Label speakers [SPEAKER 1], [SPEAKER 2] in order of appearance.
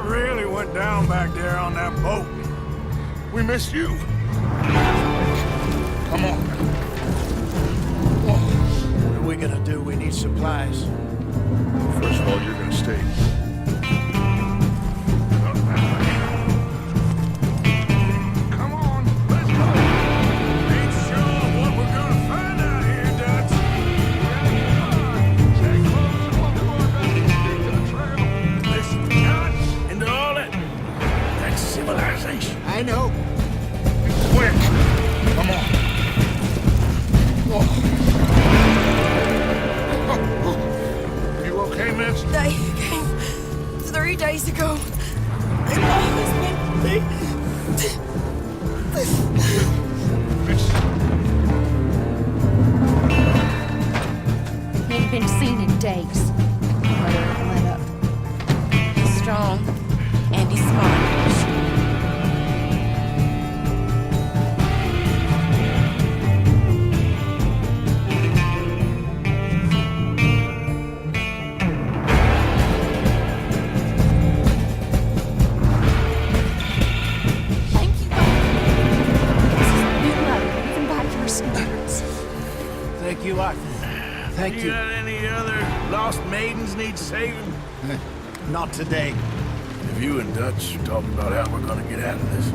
[SPEAKER 1] what really went down back there on that boat? We missed you. Come on.
[SPEAKER 2] What are we gonna do? We need supplies.
[SPEAKER 1] First of all, you're gonna stay. Come on, let's go. Ain't sure what we're gonna find out here, Dutch. Stay close and we'll do our best to stick to the trail. Listen, John, into all that. That's civilization.
[SPEAKER 2] I know.
[SPEAKER 1] Quick! Come on. You okay, miss?
[SPEAKER 3] They came 3 days ago. They promised me.
[SPEAKER 1] Miss.
[SPEAKER 4] He ain't been seen in days. Mother won't let up. He's strong and he's smart. Thank you, God. This is a new love, even by your standards.
[SPEAKER 2] Thank you, Arthur. Thank
[SPEAKER 1] You
[SPEAKER 2] you.
[SPEAKER 1] got any other lost maidens need saving?
[SPEAKER 2] Not today.
[SPEAKER 1] If you and Dutch are talking about how we're gonna get out of this,